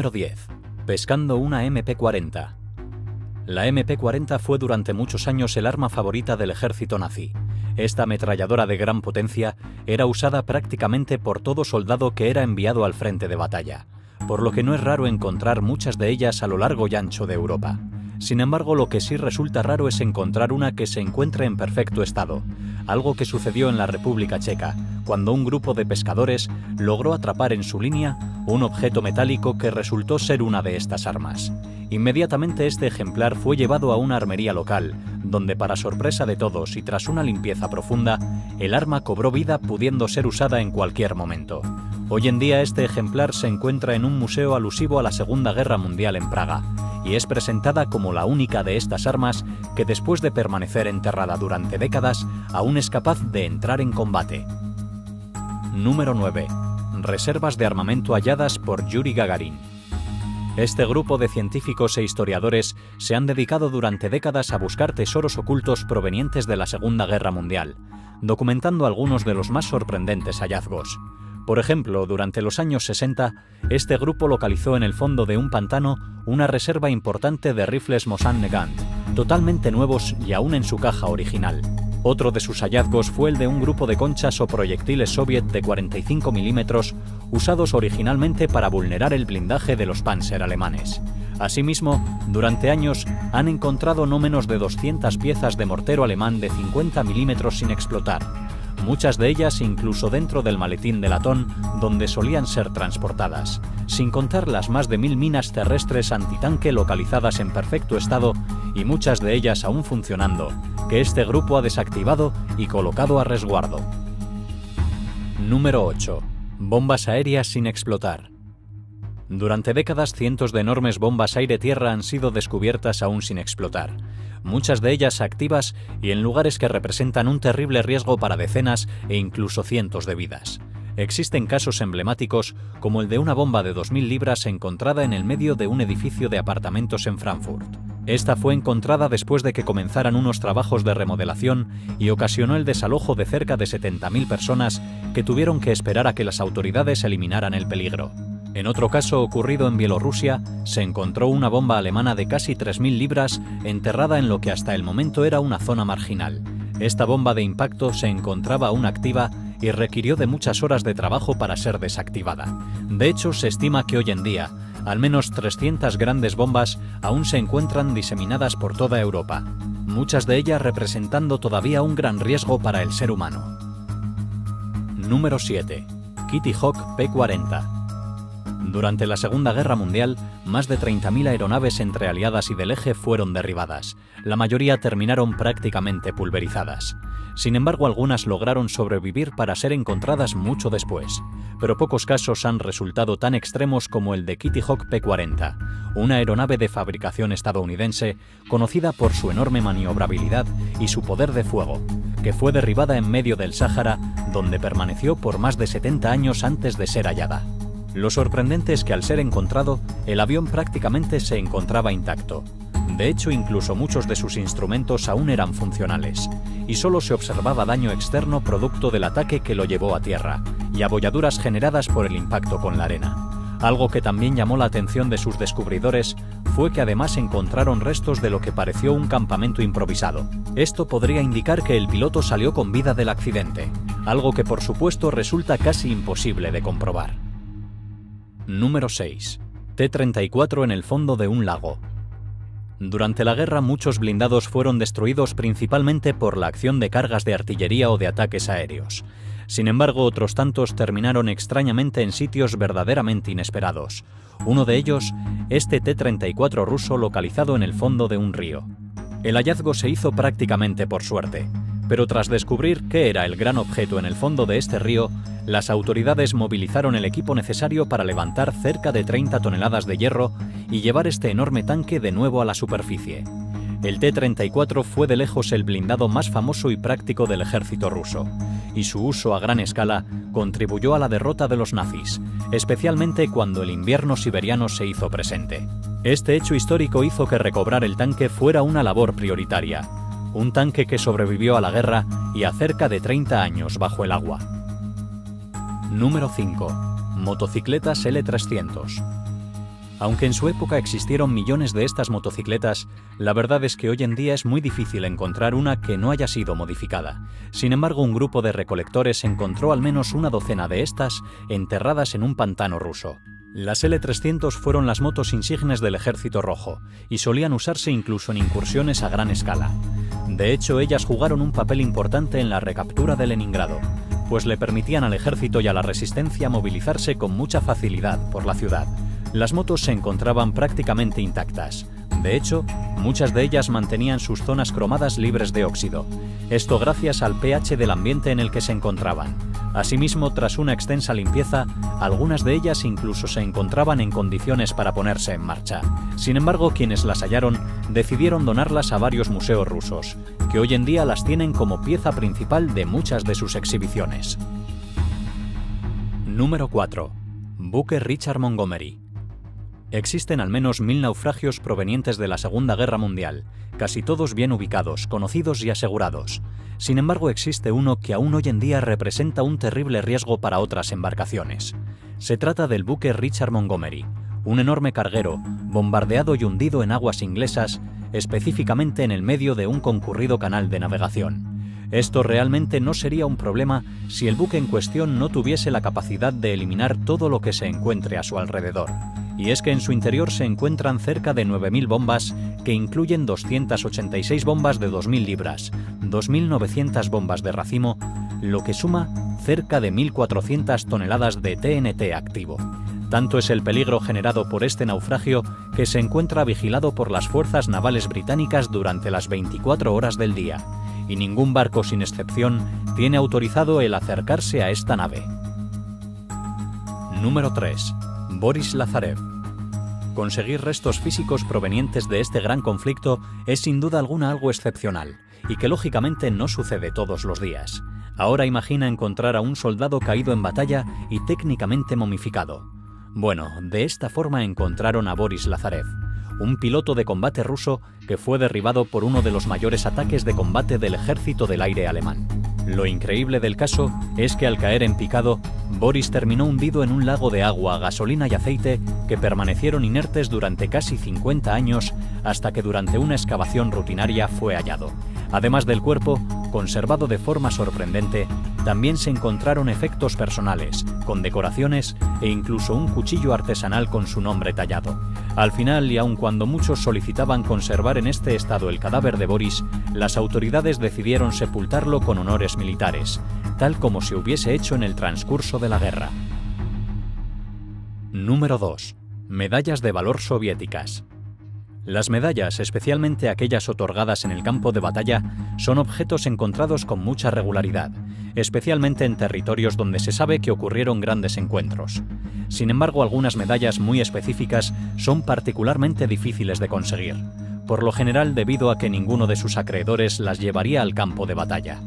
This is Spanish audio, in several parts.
Número 10. Pescando una MP-40. La MP-40 fue durante muchos años el arma favorita del ejército nazi. Esta ametralladora de gran potencia era usada prácticamente por todo soldado que era enviado al frente de batalla, por lo que no es raro encontrar muchas de ellas a lo largo y ancho de Europa. Sin embargo, lo que sí resulta raro es encontrar una que se encuentre en perfecto estado, algo que sucedió en la República Checa, cuando un grupo de pescadores logró atrapar en su línea un objeto metálico que resultó ser una de estas armas. Inmediatamente este ejemplar fue llevado a una armería local, donde para sorpresa de todos y tras una limpieza profunda, el arma cobró vida pudiendo ser usada en cualquier momento. Hoy en día este ejemplar se encuentra en un museo alusivo a la Segunda Guerra Mundial en Praga, y es presentada como la única de estas armas que después de permanecer enterrada durante décadas, aún es capaz de entrar en combate. Número 9. Reservas de armamento halladas por Yuri Gagarin. Este grupo de científicos e historiadores se han dedicado durante décadas a buscar tesoros ocultos provenientes de la Segunda Guerra Mundial, documentando algunos de los más sorprendentes hallazgos. Por ejemplo, durante los años 60, este grupo localizó en el fondo de un pantano una reserva importante de rifles Mosin Nagant, totalmente nuevos y aún en su caja original. Otro de sus hallazgos fue el de un grupo de conchas o proyectiles soviet de 45 milímetros usados originalmente para vulnerar el blindaje de los Panzer alemanes. Asimismo, durante años han encontrado no menos de 200 piezas de mortero alemán de 50 milímetros sin explotar, muchas de ellas incluso dentro del maletín de latón donde solían ser transportadas, sin contar las más de 1000 minas terrestres antitanque localizadas en perfecto estado y muchas de ellas aún funcionando, que este grupo ha desactivado y colocado a resguardo. Número 8. Bombas aéreas sin explotar. Durante décadas, cientos de enormes bombas aire-tierra han sido descubiertas aún sin explotar, muchas de ellas activas y en lugares que representan un terrible riesgo para decenas e incluso cientos de vidas. Existen casos emblemáticos como el de una bomba de 2000 libras encontrada en el medio de un edificio de apartamentos en Frankfurt. Esta fue encontrada después de que comenzaran unos trabajos de remodelación y ocasionó el desalojo de cerca de 70.000 personas que tuvieron que esperar a que las autoridades eliminaran el peligro. En otro caso ocurrido en Bielorrusia, se encontró una bomba alemana de casi 3.000 libras enterrada en lo que hasta el momento era una zona marginal. Esta bomba de impacto se encontraba aún activa y requirió de muchas horas de trabajo para ser desactivada. De hecho, se estima que hoy en día, al menos 300 grandes bombas aún se encuentran diseminadas por toda Europa, muchas de ellas representando todavía un gran riesgo para el ser humano. Número 7. Kitty Hawk P-40. Durante la Segunda Guerra Mundial, más de 30.000 aeronaves entre aliadas y del eje fueron derribadas. La mayoría terminaron prácticamente pulverizadas. Sin embargo, algunas lograron sobrevivir para ser encontradas mucho después. Pero pocos casos han resultado tan extremos como el de Kitty Hawk P-40, una aeronave de fabricación estadounidense conocida por su enorme maniobrabilidad y su poder de fuego, que fue derribada en medio del Sáhara, donde permaneció por más de 70 años antes de ser hallada. Lo sorprendente es que al ser encontrado, el avión prácticamente se encontraba intacto. De hecho, incluso muchos de sus instrumentos aún eran funcionales, y solo se observaba daño externo producto del ataque que lo llevó a tierra, y abolladuras generadas por el impacto con la arena. Algo que también llamó la atención de sus descubridores fue que además encontraron restos de lo que pareció un campamento improvisado. Esto podría indicar que el piloto salió con vida del accidente, algo que por supuesto resulta casi imposible de comprobar. Número 6. T-34 en el fondo de un lago. Durante la guerra muchos blindados fueron destruidos principalmente por la acción de cargas de artillería o de ataques aéreos. Sin embargo, otros tantos terminaron extrañamente en sitios verdaderamente inesperados. Uno de ellos, este T-34 ruso localizado en el fondo de un río. El hallazgo se hizo prácticamente por suerte, pero tras descubrir qué era el gran objeto en el fondo de este río, las autoridades movilizaron el equipo necesario para levantar cerca de 30 toneladas de hierro y llevar este enorme tanque de nuevo a la superficie. El T-34 fue de lejos el blindado más famoso y práctico del ejército ruso, y su uso a gran escala contribuyó a la derrota de los nazis, especialmente cuando el invierno siberiano se hizo presente. Este hecho histórico hizo que recobrar el tanque fuera una labor prioritaria, un tanque que sobrevivió a la guerra y a cerca de 30 años bajo el agua. Número 5. Motocicletas L300. Aunque en su época existieron millones de estas motocicletas, la verdad es que hoy en día es muy difícil encontrar una que no haya sido modificada. Sin embargo, un grupo de recolectores encontró al menos una docena de estas enterradas en un pantano ruso. Las L300 fueron las motos insignes del Ejército Rojo y solían usarse incluso en incursiones a gran escala. De hecho, ellas jugaron un papel importante en la recaptura de Leningrado, pues le permitían al ejército y a la resistencia movilizarse con mucha facilidad por la ciudad. Las motos se encontraban prácticamente intactas. De hecho, muchas de ellas mantenían sus zonas cromadas libres de óxido. Esto gracias al pH del ambiente en el que se encontraban. Asimismo, tras una extensa limpieza, algunas de ellas incluso se encontraban en condiciones para ponerse en marcha. Sin embargo, quienes las hallaron decidieron donarlas a varios museos rusos, que hoy en día las tienen como pieza principal de muchas de sus exhibiciones. Número 4. Buque Richard Montgomery. Existen al menos 1000 naufragios provenientes de la Segunda Guerra Mundial, casi todos bien ubicados, conocidos y asegurados. Sin embargo, existe uno que aún hoy en día representa un terrible riesgo para otras embarcaciones. Se trata del buque Richard Montgomery, un enorme carguero, bombardeado y hundido en aguas inglesas, específicamente en el medio de un concurrido canal de navegación. Esto realmente no sería un problema si el buque en cuestión no tuviese la capacidad de eliminar todo lo que se encuentre a su alrededor. Y es que en su interior se encuentran cerca de 9000 bombas, que incluyen 286 bombas de 2000 libras, 2900 bombas de racimo, lo que suma cerca de 1400 toneladas de TNT activo. Tanto es el peligro generado por este naufragio que se encuentra vigilado por las fuerzas navales británicas durante las 24 horas del día, y ningún barco sin excepción tiene autorizado el acercarse a esta nave. Número 3. Boris Lazarev. Conseguir restos físicos provenientes de este gran conflicto es sin duda alguna algo excepcional, y que lógicamente no sucede todos los días. Ahora imagina encontrar a un soldado caído en batalla y técnicamente momificado. Bueno, de esta forma encontraron a Boris Lazarev, un piloto de combate ruso que fue derribado por uno de los mayores ataques de combate del ejército del aire alemán. Lo increíble del caso es que al caer en picado, Boris terminó hundido en un lago de agua, gasolina y aceite que permanecieron inertes durante casi 50 años hasta que durante una excavación rutinaria fue hallado. Además del cuerpo, conservado de forma sorprendente, también se encontraron efectos personales, condecoraciones e incluso un cuchillo artesanal con su nombre tallado. Al final, y aun cuando muchos solicitaban conservar en este estado el cadáver de Boris, las autoridades decidieron sepultarlo con honores militares, tal como se hubiese hecho en el transcurso de la guerra. Número 2. Medallas de valor soviéticas. Las medallas, especialmente aquellas otorgadas en el campo de batalla, son objetos encontrados con mucha regularidad, especialmente en territorios donde se sabe que ocurrieron grandes encuentros. Sin embargo, algunas medallas muy específicas son particularmente difíciles de conseguir, por lo general debido a que ninguno de sus acreedores las llevaría al campo de batalla.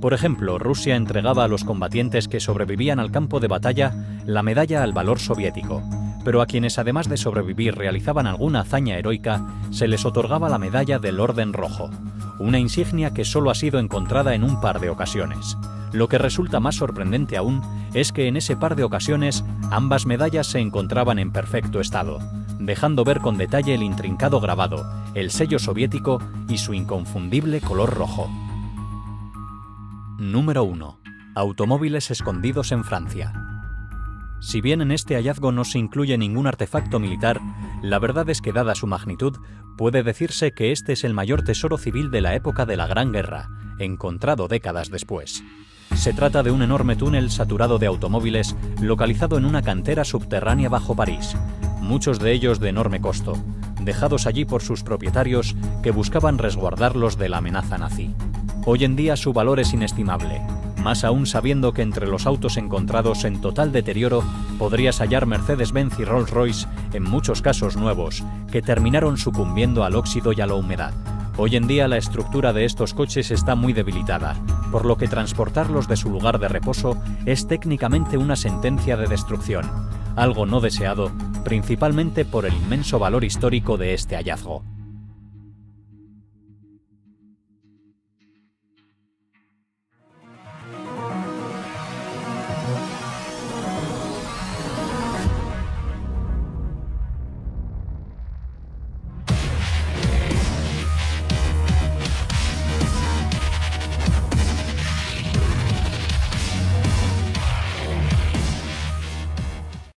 Por ejemplo, Rusia entregaba a los combatientes que sobrevivían al campo de batalla la medalla al valor soviético, pero a quienes además de sobrevivir realizaban alguna hazaña heroica, se les otorgaba la medalla del Orden Rojo, una insignia que solo ha sido encontrada en un par de ocasiones. Lo que resulta más sorprendente aún es que en ese par de ocasiones ambas medallas se encontraban en perfecto estado, dejando ver con detalle el intrincado grabado, el sello soviético y su inconfundible color rojo. Número 1. Automóviles escondidos en Francia. Si bien en este hallazgo no se incluye ningún artefacto militar, la verdad es que dada su magnitud, puede decirse que este es el mayor tesoro civil de la época de la Gran Guerra, encontrado décadas después. Se trata de un enorme túnel saturado de automóviles localizado en una cantera subterránea bajo París, muchos de ellos de enorme costo, dejados allí por sus propietarios que buscaban resguardarlos de la amenaza nazi. Hoy en día su valor es inestimable, más aún sabiendo que entre los autos encontrados en total deterioro podrías hallar Mercedes-Benz y Rolls-Royce, en muchos casos nuevos, que terminaron sucumbiendo al óxido y a la humedad. Hoy en día la estructura de estos coches está muy debilitada, por lo que transportarlos de su lugar de reposo es técnicamente una sentencia de destrucción, algo no deseado, principalmente por el inmenso valor histórico de este hallazgo.